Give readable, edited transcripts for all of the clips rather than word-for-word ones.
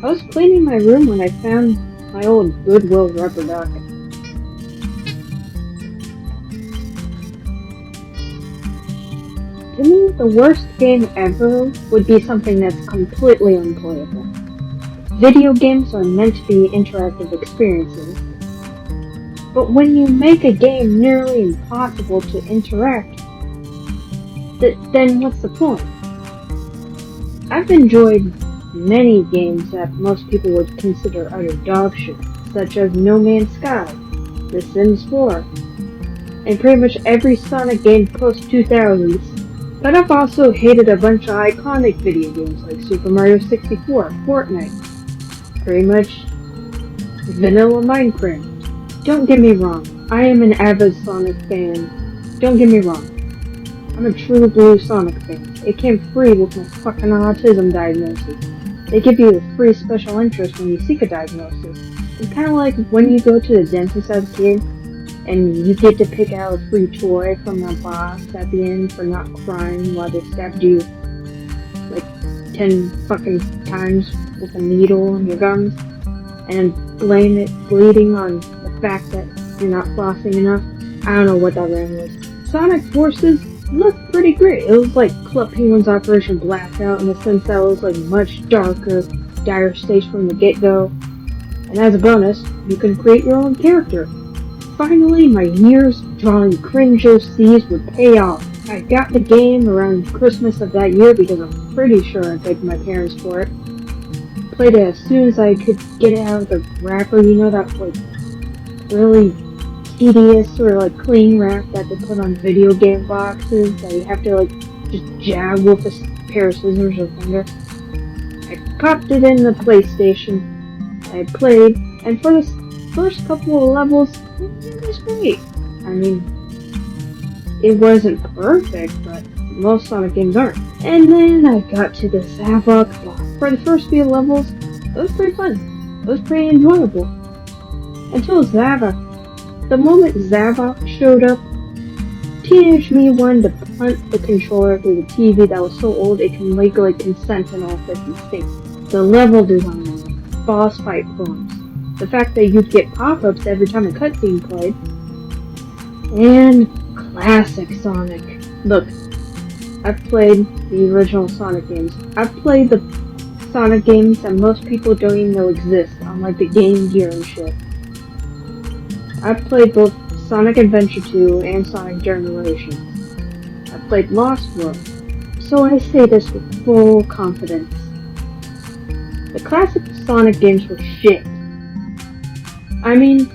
I was cleaning my room when I found my old Goodwill rubber duck. To me, the worst game ever would be something that's completely unplayable. Video games are meant to be interactive experiences, but when you make a game nearly impossible to interact, then what's the point? I've enjoyed many games that most people would consider utter dog shit, such as No Man's Sky, The Sims 4, and pretty much every Sonic game post-2000s, but I've also hated a bunch of iconic video games like Super Mario 64, Fortnite, pretty much vanilla Minecraft. Don't get me wrong, I am an avid Sonic fan. Don't get me wrong, I'm a true blue Sonic fan. It came free with my fucking autism diagnosis. They give you a free special interest when you seek a diagnosis. It's kind of like when you go to the dentist as a kid, and you get to pick out a free toy from the box at the end for not crying while they stabbed you like 10 fucking times with a needle in your gums, and blame it bleeding on the fact that you're not flossing enough. I don't know what that rhyme was. Sonic Forces looked pretty great. It was like Club Penguin's Operation Blackout in the sense that it was like much darker, dire stakes from the get-go. And as a bonus, you can create your own character. Finally, my years drawing cringe OCs would pay off. I got the game around Christmas of that year because I'm pretty sure I begged my parents for it. Played it as soon as I could get it out of the wrapper, you know, that like really tedious sort of like cling wrap that they put on video game boxes that you have to like just jab with a pair of scissors or finger. I popped it in the PlayStation. I played, and for the first couple of levels, it was great. I mean, it wasn't perfect, but most Sonic games aren't. And then I got to the Zavok boss. For the first few levels, it was pretty fun. It was pretty enjoyable. Until Zavok. The moment Zavok showed up, teenage me wanted to punt the controller through the TV that was so old it can legally consent in all 50 states. The level design, boss fight forms, the fact that you'd get pop-ups every time a cutscene played, and classic Sonic. Look, I've played the original Sonic games. I've played the Sonic games that most people don't even know exist on like the Game Gear and shit. I've played both Sonic Adventure 2 and Sonic Generations. I've played Lost World, so I say this with full confidence. The classic Sonic games were shit. I mean,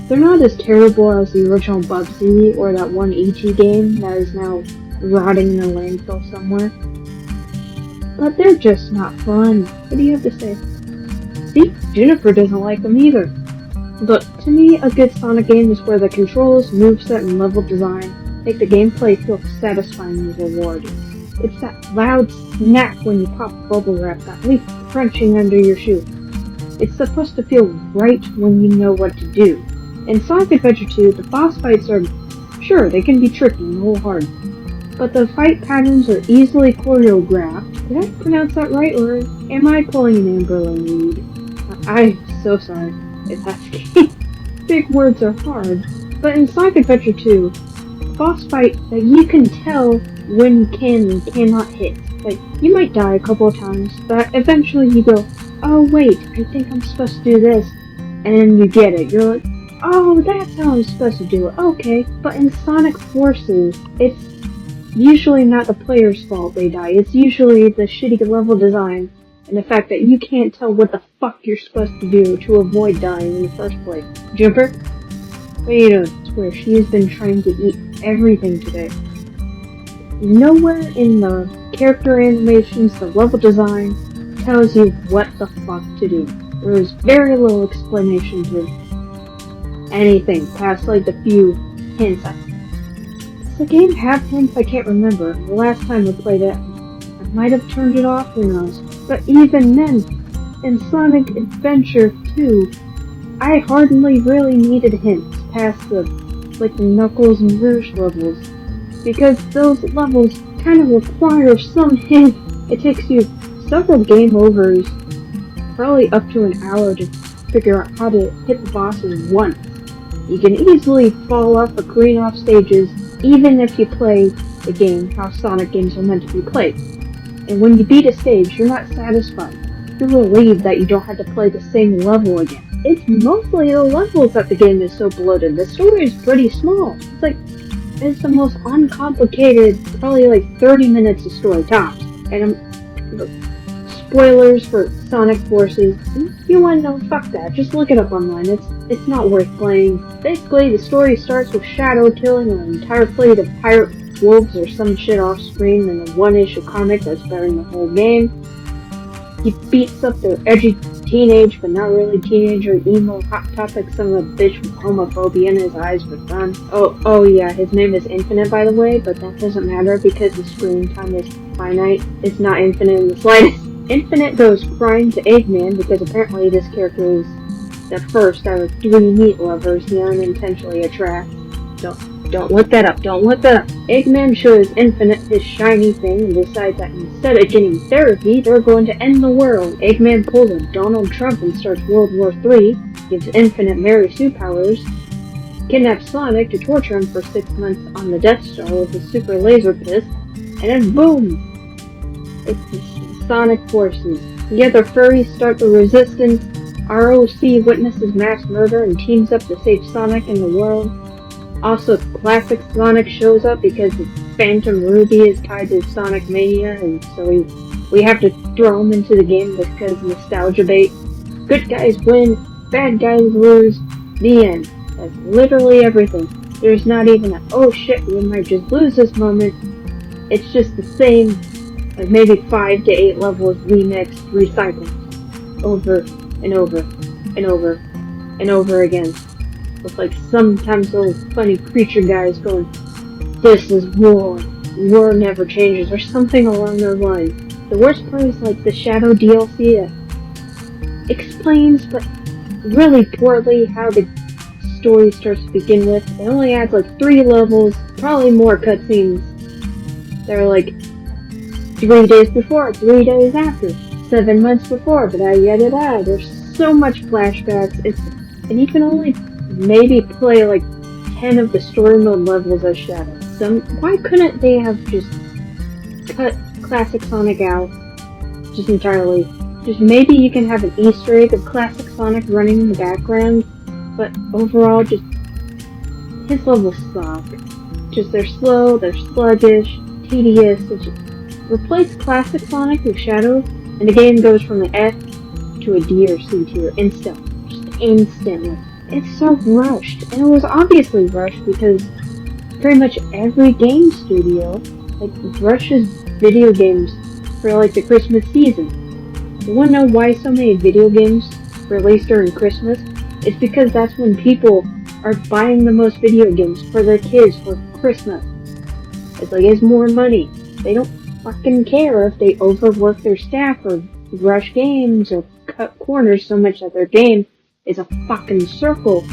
they're not as terrible as the original Bubsy or that one E.T. game that is now rotting in a landfill somewhere. But they're just not fun. What do you have to say? See, Juniper doesn't like them either. Look, to me, a good Sonic game is where the controls, moveset, and level design make the gameplay feel satisfying and rewarding. It's that loud snap when you pop bubble wrap that leaves crunching under your shoe. It's supposed to feel right when you know what to do. In Sonic Adventure 2, the boss fights are, sure, they can be tricky and a little hard, but the fight patterns are easily choreographed. Did I pronounce that right, or am I pulling an Amber Lane read? I'm so sorry if that's the case. Big words are hard, but in Sonic Adventure 2, boss fight that you can tell when you can and cannot hit. Like, you might die a couple of times, but eventually you go, oh wait, I think I'm supposed to do this, and then you get it. You're like, oh, that's how I'm supposed to do it. Okay, but in Sonic Forces, it's usually not the player's fault they die. It's usually the shitty level design and the fact that you can't tell what the fuck you're supposed to do to avoid dying in the first place. Jumper? What are you doing? I swear, she has been trying to eat everything today. Nowhere in the character animations, the level design, tells you what the fuck to do. There is very little explanation to anything past like the few hints. Does the game have hints? I can't remember. The last time I played it, I might have turned it off, who knows. But even then, in Sonic Adventure 2, I hardly really needed hints past the Knuckles and Rouge levels, because those levels kind of require some hint. It takes you several game overs probably up to an hour to figure out how to hit the bosses once. You can easily fall off or green off stages even if you play the game how Sonic games are meant to be played. And when you beat a stage, you're not satisfied. You're relieved that you don't have to play the same level again. It's mostly the levels that the game is so bloated. The story is pretty small. It's the most uncomplicated, probably like 30 minutes of story tops. And spoilers for Sonic Forces, you wanna know, fuck that. Just look it up online. It's not worth playing. Basically, the story starts with Shadow killing an entire fleet of pirate wolves or some shit off screen in a one-issue comic that's better than the whole game. He beats up their edgy teenage, but not really teenager, emo, hot topic son of a bitch with homophobia in his eyes for fun. Oh yeah, his name is Infinite, by the way, but that doesn't matter because the screen time is finite. It's not infinite in the slightest. Infinite goes crying to Eggman because apparently this character is the first out of 3 meat lovers he unintentionally attracts. Don't look that up. Eggman shows Infinite his shiny thing and decides that instead of getting therapy, they're going to end the world. Eggman pulls a Donald Trump and starts World War III, gives Infinite Mary Sue powers, kidnaps Sonic to torture him for 6 months on the Death Star with a super laser fist, and then boom! It's the Sonic Forces. Together, furries start the resistance. ROC witnesses mass murder and teams up to save Sonic and the world. Also, classic Sonic shows up because Phantom Ruby is tied to Sonic Mania, and so we have to throw him into the game because nostalgia bait. Good guys win, bad guys lose, the end. That's literally everything. There's not even a, oh shit, we might just lose this moment. It's just the same, like maybe 5 to 8 levels remixed, recycled, over and over and over and over again. With like sometimes those funny creature guys going, this is war never changes, or something along those lines. The worst part is like the Shadow DLC that explains, but really poorly, how the story starts to begin with. It only adds like 3 levels, probably more cutscenes. They're like 3 days before, 3 days after, 7 months before, but yada. There's so much flashbacks, and you can only maybe play like 10 of the story mode levels as Shadow. Why couldn't they have just cut classic Sonic out just entirely? Just maybe you can have an Easter egg of classic Sonic running in the background, but overall just his levels suck. Just they're slow, they're sluggish, tedious. Replace classic Sonic with Shadow and the game goes from an F to a D or C tier instantly. It's so rushed, and it was obviously rushed because pretty much every game studio like rushes video games for like the Christmas season. You wanna know why so many video games release during Christmas? It's because that's when people are buying the most video games for their kids for Christmas. It's more money. They don't fucking care if they overwork their staff or rush games or cut corners so much that their game is a fucking circle.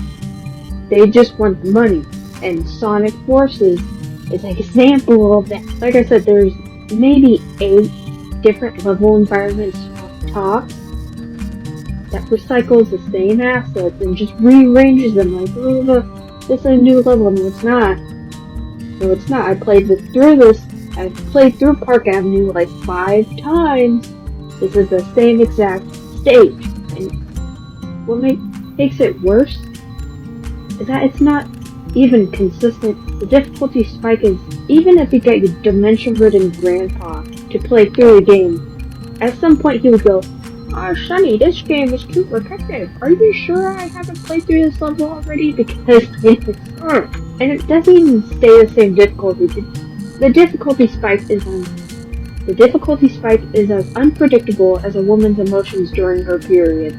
They just want the money. And Sonic Forces is an example of that. Like I said, there's maybe 8 different level environments up top that recycles the same assets and just rearranges them like, oh, this is a new level. No, it's not. I played through this. I've played through Park Avenue like 5 times. This is the same exact stage. And what makes it worse is that it's not even consistent. The difficulty spike is, even if you get your dementia-ridden grandpa to play through the game, at some point he would go, "Oh, Sonny, this game is too repetitive. Are you sure I haven't played through this level already? Because it's hard." And it doesn't even stay the same difficulty. The difficulty spike is as unpredictable as a woman's emotions during her period.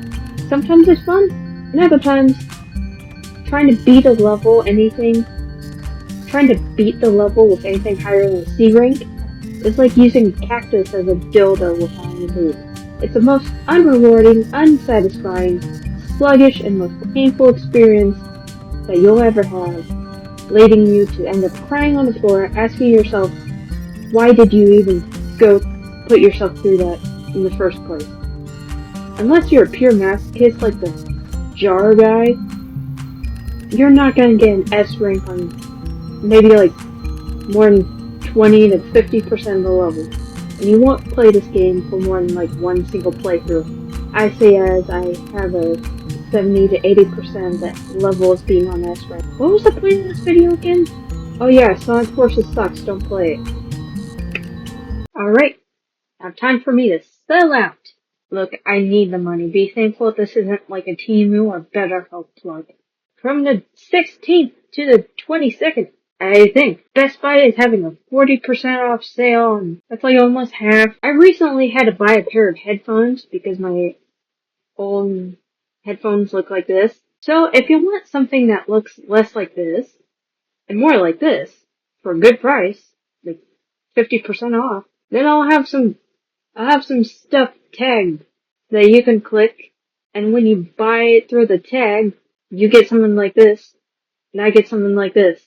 Sometimes it's fun, and other times, trying to beat the level with anything higher than C rank is like using a cactus as a dildo without any move. It's the most unrewarding, unsatisfying, sluggish, and most painful experience that you'll ever have, leading you to end up crying on the floor, asking yourself, why did you even go put yourself through that in the first place? Unless you're a pure masochist like the jar guy, you're not gonna get an S rank on maybe like more than 20 to 50% of the level. And you won't play this game for more than like one single playthrough. I say as I have a 70 to 80% that level is being on S rank. What was the point of this video again? Oh yeah, Sonic Forces sucks, don't play it. Alright, now time for me to sell out. Look, I need the money. Be thankful this isn't like a Temu or BetterHelp plug. From the 16th to the 22nd, I think Best Buy is having a 40% off sale, and that's like almost half. I recently had to buy a pair of headphones because my old headphones look like this. So if you want something that looks less like this and more like this for a good price, like 50% off, then I'll have some stuff tagged that you can click, and when you buy it through the tag, you get something like this, and I get something like this.